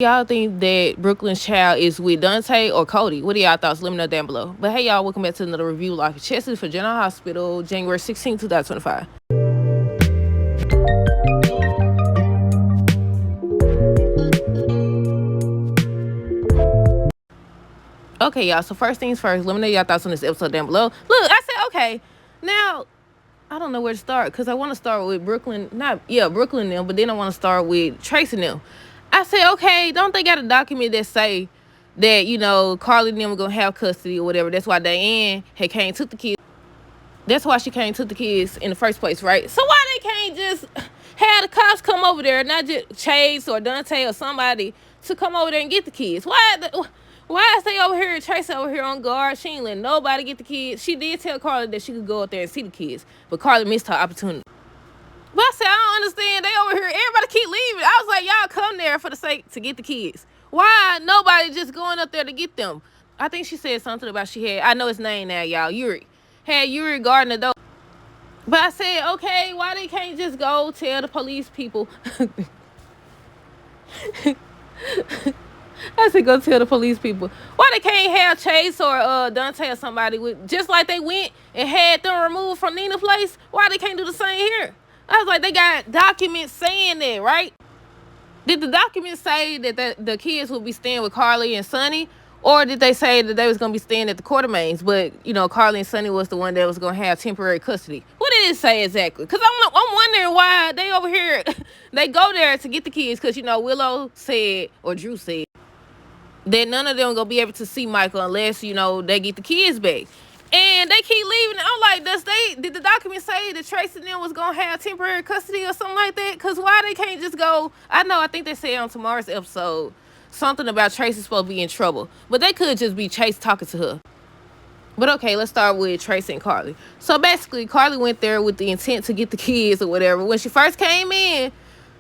Y'all think that Brooklyn's child is with Dante or Cody? What are y'all thoughts? Let me know down below. But hey, y'all, welcome back to another review like Chessie for General Hospital, January 16, 2025. Okay, y'all, so first things first, let me know y'all thoughts on this episode down below. Look, I said, okay, now, I don't know where to start, because I want to start with Brooklyn them, but then I want to start with Trace and them. I said, okay, don't they got a document that say that, Carly and them were going to have custody or whatever? That's why Diane had came took the kids. That's why she came took the kids in the first place, right? So why they can't just have the cops come over there, not just Chase or Dante or somebody to come over there and get the kids? Why is they over here, Tracy over here on guard? She ain't letting nobody get the kids. She did tell Carly that she could go up there and see the kids, but Carly missed her opportunity. But I said, I don't understand. They over here, everybody keep leaving. I was like, y'all come there for the sake to get the kids. Why nobody just going up there to get them? I think she said something about I know his name now, y'all, Yuri. Had Yuri guarding the door. But I said, okay, why they can't just go tell the police people? I said, go tell the police people. Why they can't have Chase or Dante or somebody with, just like they went and had them removed from Nina's place? Why they can't do the same here? I was like, they got documents saying that, right? Did the documents say that the kids would be staying with Carly and Sonny? Or did they say that they was going to be staying at the Quartermains, but, Carly and Sonny was the one that was going to have temporary custody? What did it say exactly? Because I'm wondering why they over here, they go there to get the kids, because, Willow said, or Drew said, that none of them going to be able to see Michael unless, they get the kids back. And they keep leaving. I'm like, did the document say that Tracy and them was going to have temporary custody or something like that? Because why they can't just go? I think they said on tomorrow's episode something about Tracy's supposed to be in trouble. But they could just be Chase talking to her. But okay, let's start with Tracy and Carly. So basically, Carly went there with the intent to get the kids or whatever. When she first came in,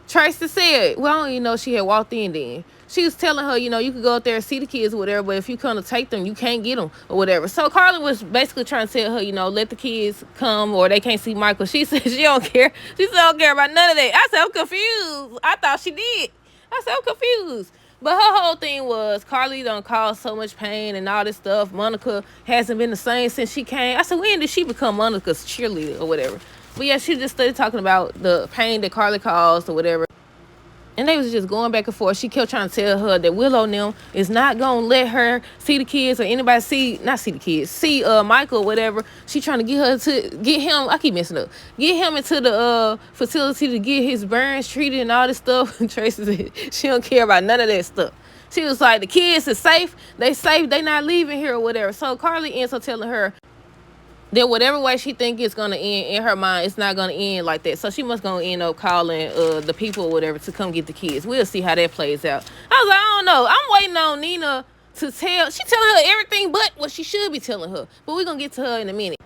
Tracy said, well, I don't even know she had walked in then. She was telling her, you could go up there and see the kids or whatever, but if you come to take them, you can't get them or whatever. So Carly was basically trying to tell her, let the kids come or they can't see Michael. She said she don't care. She said, I don't care about none of that. I said, I'm confused. I thought she did. I said, I'm confused. But her whole thing was Carly done caused so much pain and all this stuff. Monica hasn't been the same since she came. I said, when did she become Monica's cheerleader or whatever? But yeah, she just started talking about the pain that Carly caused or whatever. And they was just going back and forth. She kept trying to tell her that Willow and them is not going to let her see the kids or anybody see Michael or whatever. She trying to get him, I keep messing up, get him into the facility to get his burns treated and all this stuff. Tracy said she don't care about none of that stuff. She was like, the kids is safe. They safe. They not leaving here or whatever. So Carly ends up telling her that whatever way she think it's going to end in her mind, it's not going to end like that. So she must going to end up calling the people or whatever to come get the kids. We'll see how that plays out. I was like, I don't know. I'm waiting on Nina to tell. She telling her everything but what she should be telling her. But we're going to get to her in a minute.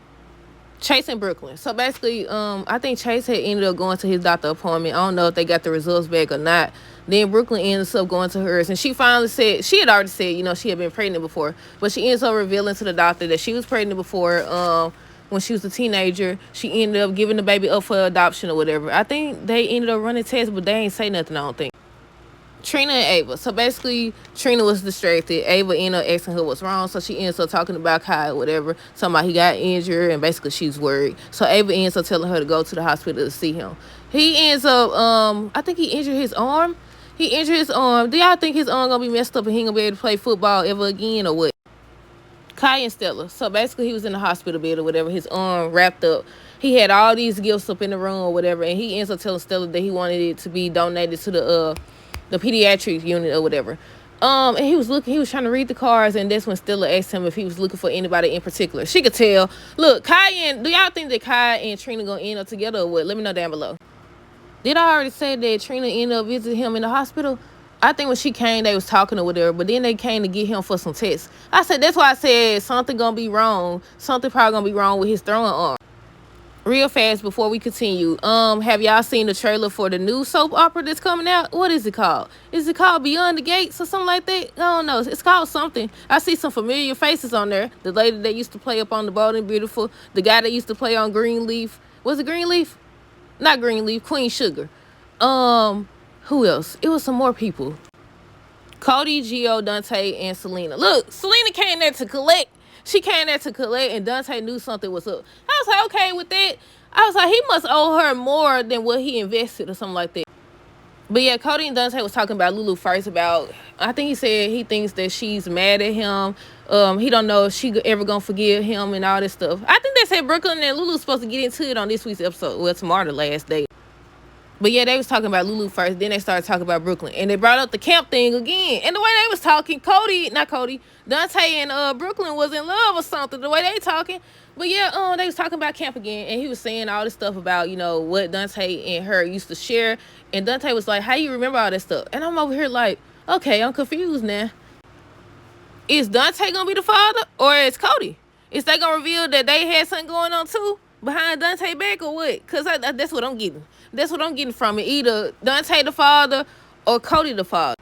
Chase in Brooklyn. So basically, I think Chase had ended up going to his doctor appointment. I don't know if they got the results back or not. Then Brooklyn ends up going to hers. And she finally said, she had already said, she had been pregnant before. But she ends up revealing to the doctor that she was pregnant before when she was a teenager. She ended up giving the baby up for adoption or whatever. I think they ended up running tests, but they ain't say nothing, I don't think. Trina and Ava. So basically, Trina was distracted. Ava ended up asking her what's wrong. So she ends up talking about Kai or whatever. Talking about he got injured and basically she's worried. So Ava ends up telling her to go to the hospital to see him. He ends up, I think he injured his arm. Do y'all think his arm gonna be messed up and he ain't gonna be able to play football ever again or what? Kai and Stella. So basically he was in the hospital bed or whatever. His arm wrapped up. He had all these gifts up in the room or whatever. And he ends up telling Stella that he wanted it to be donated to the pediatric unit or whatever. And he was trying to read the cards, and that's when Stella asked him if he was looking for anybody in particular. She could tell. Look, do y'all think that Kai and Trina gonna end up together or what? Let me know down below. Did I already say that Trina ended up visiting him in the hospital? I think when she came, they was talking or whatever, but then they came to get him for some tests. I said, that's why I said something gonna be wrong. Something probably gonna be wrong with his throwing arm. Real fast before we continue, have y'all seen the trailer for the new soap opera that's coming out? What is it called? Is it called Beyond the Gates or something like that? I don't know. It's called something. I see some familiar faces on there. The lady that used to play up on The Bold and Beautiful. The guy that used to play on Greenleaf. Was it Greenleaf? Not Greenleaf. Queen Sugar. Who else? It was some more people. Cody, Gio, Dante, and Selena. Look, Selena came there to collect. She came there to collect, and Dante knew something was up. I was like, okay with that. I was like, he must owe her more than what he invested or something like that. But yeah, Cody and Dante was talking about Lulu first about, I think he said he thinks that she's mad at him. He don't know if she ever gonna forgive him and all this stuff. I think they said Brooklyn and Lulu's supposed to get into it on this week's episode. Well, tomorrow, the last day. But yeah, they was talking about Lulu first, then they started talking about Brooklyn. And they brought up the camp thing again. And the way they was talking, Dante and Brooklyn was in love or something, the way they talking. But yeah, they was talking about camp again, and he was saying all this stuff about, what Dante and her used to share. And Dante was like, how you remember all that stuff? And I'm over here like, okay, I'm confused now. Is Dante gonna be the father, or is Cody? Is they gonna reveal that they had something going on too behind Dante back, or what? Because that's what I'm getting. That's what I'm getting from it. Either Dante the father or Cody the father.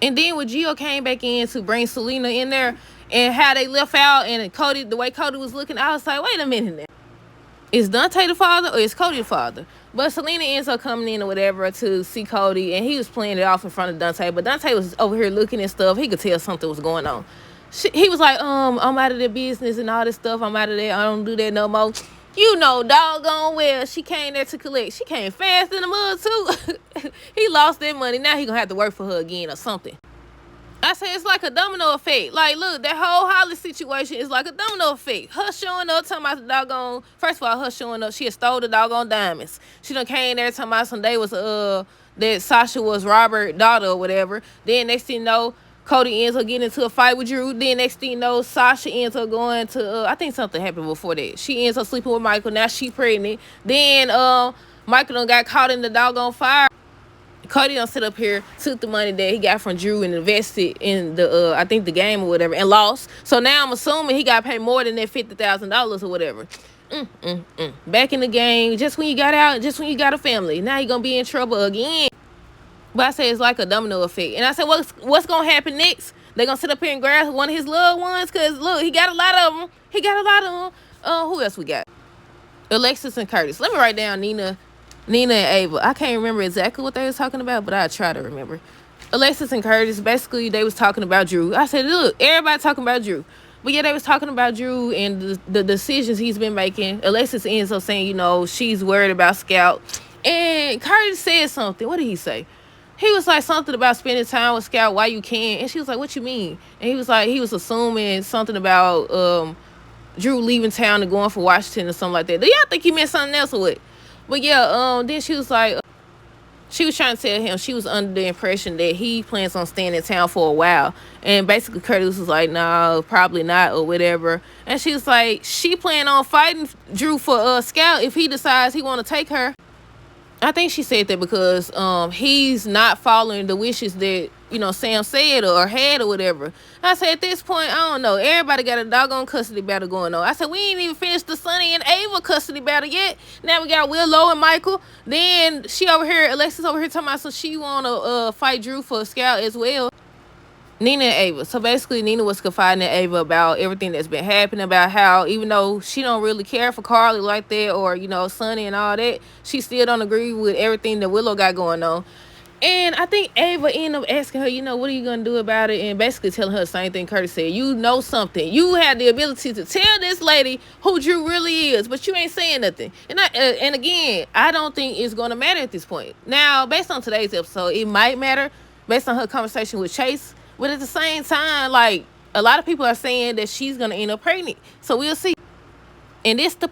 And then when Gio came back in to bring Selena in there and how they left out and Cody, the way Cody was looking, I was like, wait a minute now. Is Dante the father or is Cody the father? But Selena ends up coming in or whatever to see Cody, and he was playing it off in front of Dante. But Dante was over here looking at stuff. He could tell something was going on. He was like, I'm out of the business and all this stuff. I'm out of there. I don't do that no more. Doggone well, she came there to collect. She came fast in the mud, too. He lost that money. Now he gonna have to work for her again or something. I said, it's like a domino effect. Like, look, that whole Holly situation is like a domino effect. Her showing up, talking about the doggone... First of all, her showing up, she had stole the doggone diamonds. She done came there talking about some day was, that Sasha was Robert's daughter or whatever. Then next thing you know, Cody ends up getting into a fight with Drew. Then next thing you know, Sasha ends up going to... I think something happened before that. She ends up sleeping with Michael. Now she pregnant. Then Michael done got caught in the doggone fire. Cody done sit up here, took the money that he got from Drew and invested in the, I think the game or whatever, and lost. So now I'm assuming he got paid more than that $50,000 or whatever. Back in the game, just when you got out, just when you got a family. Now you're going to be in trouble again. But I say it's like a domino effect. And I said, what's going to happen next? They going to sit up here and grab one of his loved ones? Because, look, he got a lot of them. Who else we got? Alexis and Curtis. Let me write down Nina and Ava. I can't remember exactly what they was talking about, but I'll try to remember. Alexis and Curtis, basically, they was talking about Drew. I said, look, everybody talking about Drew. But yeah, they was talking about Drew and the decisions he's been making. Alexis ends up saying, she's worried about Scout. And Curtis said something. What did he say? He was like something about spending time with Scout while you can. And she was like, what you mean? And he was like, he was assuming something about Drew leaving town and going for Washington or something like that. Do y'all think he meant something else or what? But yeah, then she was like, she was trying to tell him she was under the impression that he plans on staying in town for a while. And basically Curtis was like, no, probably not or whatever. And she was like, she planned on fighting Drew for Scout if he decides he want to take her. I think she said that because he's not following the wishes that, Sam said or had or whatever. I said, at this point, I don't know. Everybody got a doggone custody battle going on. I said, we ain't even finished the Sonny and Ava custody battle yet. Now we got Willow and Michael. Then Alexis over here talking about so she want to fight Drew for Scout as well. Nina and Ava. So basically, Nina was confiding in Ava about everything that's been happening, about how even though she don't really care for Carly like that or, Sonny and all that, she still don't agree with everything that Willow got going on. And I think Ava ended up asking her, what are you going to do about it? And basically telling her the same thing Curtis said. You know something. You have the ability to tell this lady who Drew really is, but you ain't saying nothing. And again, I don't think it's going to matter at this point. Now, based on today's episode, it might matter based on her conversation with Chase. But at the same time, like, a lot of people are saying that she's going to end up pregnant. So we'll see. And this is the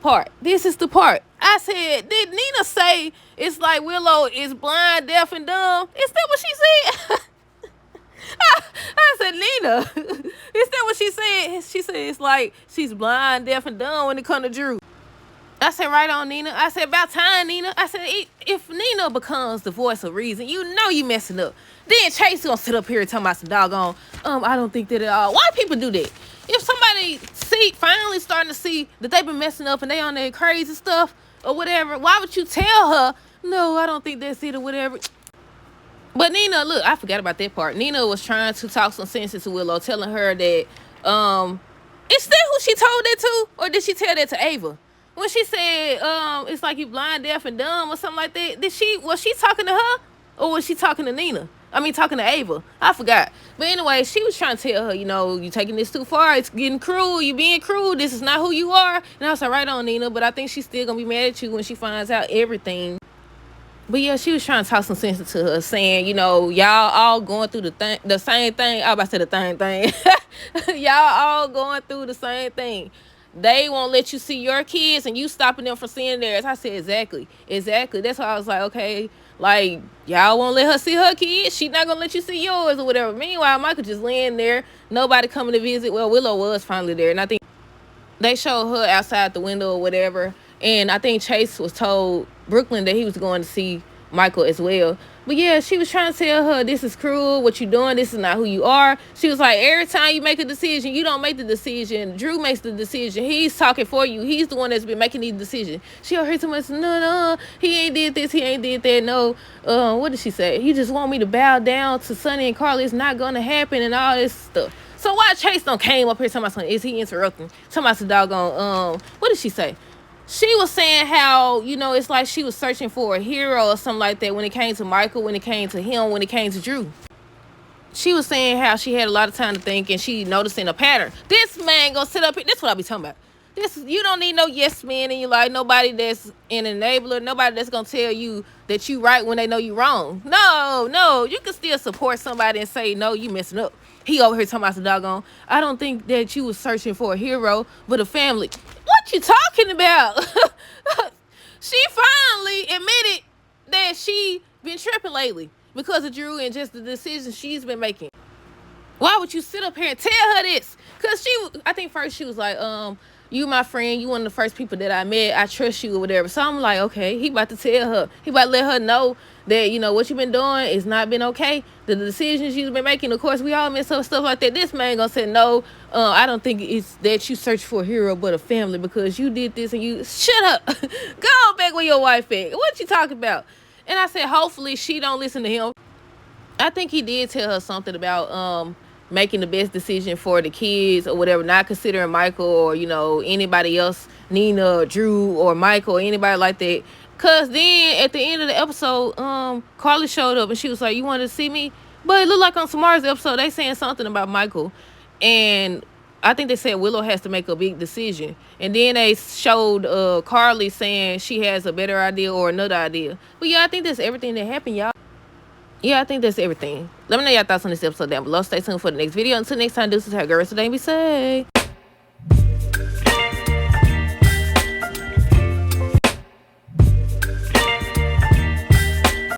part. I said, did Nina say it's like Willow is blind, deaf, and dumb? Is that what she said? I said, Nina, is that what she said? She said it's like she's blind, deaf, and dumb when it comes to Drew. I said, right on, Nina. I said, about time, Nina. I said, if Nina becomes the voice of reason, you messing up. Then Chase gonna sit up here and talk about some doggone, I don't think that at all. Why people do that? If somebody finally starting to see that they've been messing up and they on their crazy stuff or whatever, why would you tell her, no, I don't think that's it or whatever? But Nina, look, I forgot about that part. Nina was trying to talk some sense into Willow, telling her that, is that who she told that to? Or did she tell that to Ava? When she said, it's like you blind, deaf, and dumb or something like that, was she talking to her or was she talking to Nina? Talking to Ava. I forgot. But anyway, she was trying to tell her, you taking this too far. It's getting cruel. You being cruel. This is not who you are. And I was like, right on, Nina. But I think she's still going to be mad at you when she finds out everything. But yeah, she was trying to talk some sense into her, saying, y'all all going through the same thing. I was about to say the thing. Y'all all going through the same thing. They won't let you see your kids, and you stopping them from seeing theirs. I said, exactly. That's why I was like, okay, like, y'all won't let her see her kids. She not going to let you see yours or whatever. Meanwhile, Michael just laying there, nobody coming to visit. Well, Willow was finally there, and I think they showed her outside the window or whatever. And I think Chase was told Brooklyn that he was going to see Michael as well. But yeah, she was trying to tell her, this is cruel, what you doing, this is not who you are. She was like, every time you make a decision, you don't make the decision. Drew makes the decision. He's talking for you. He's the one that's been making these decisions. She heard so much, no, he ain't did this, he ain't did that, no. What did she say? You just want me to bow down to Sonny and Carly. It's not going to happen and all this stuff. So why Chase don't came up here talking about something? Is he interrupting? Talking about the doggone, what did she say? She was saying how, it's like she was searching for a hero or something like that when it came to Michael, when it came to him, when it came to Drew. She was saying how she had a lot of time to think and she noticing a pattern. This man gonna sit up here. This is what I be talking about. You don't need no yes man in your life. Nobody that's an enabler. Nobody that's gonna tell you that you right when they know you wrong. No. You can still support somebody and say, no, you messing up. He over here talking about the doggone. I don't think that you was searching for a hero, but a family. What you talking about? She finally admitted that she been tripping lately because of Drew and just the decisions she's been making. Why would you sit up here and tell her this? Because I think first she was like, you my friend, you one of the first people that I met, I trust you or whatever. So I'm like, okay, he about to tell her. He about to let her know that, what you've been doing is not been okay. The decisions you've been making, of course, we all mess up, stuff like that. This man gonna say, no, I don't think it's that you search for a hero but a family because you did this and you, shut up. Go back with your wife at. What you talking about? And I said, hopefully she don't listen to him. I think he did tell her something about making the best decision for the kids or whatever, not considering Michael or, anybody else, Nina or Drew or Michael or anybody like that. Because then at the end of the episode, Carly showed up and she was like, you wanted to see me? But it looked like on tomorrow's episode, they saying something about Michael. And I think they said Willow has to make a big decision. And then they showed Carly saying she has a better idea or another idea. But yeah, I think that's everything that happened, y'all. Yeah, I think that's everything. Let me know your thoughts on this episode down below. Stay tuned for the next video. Until next time, deuces, have a great rest of the day. Be safe.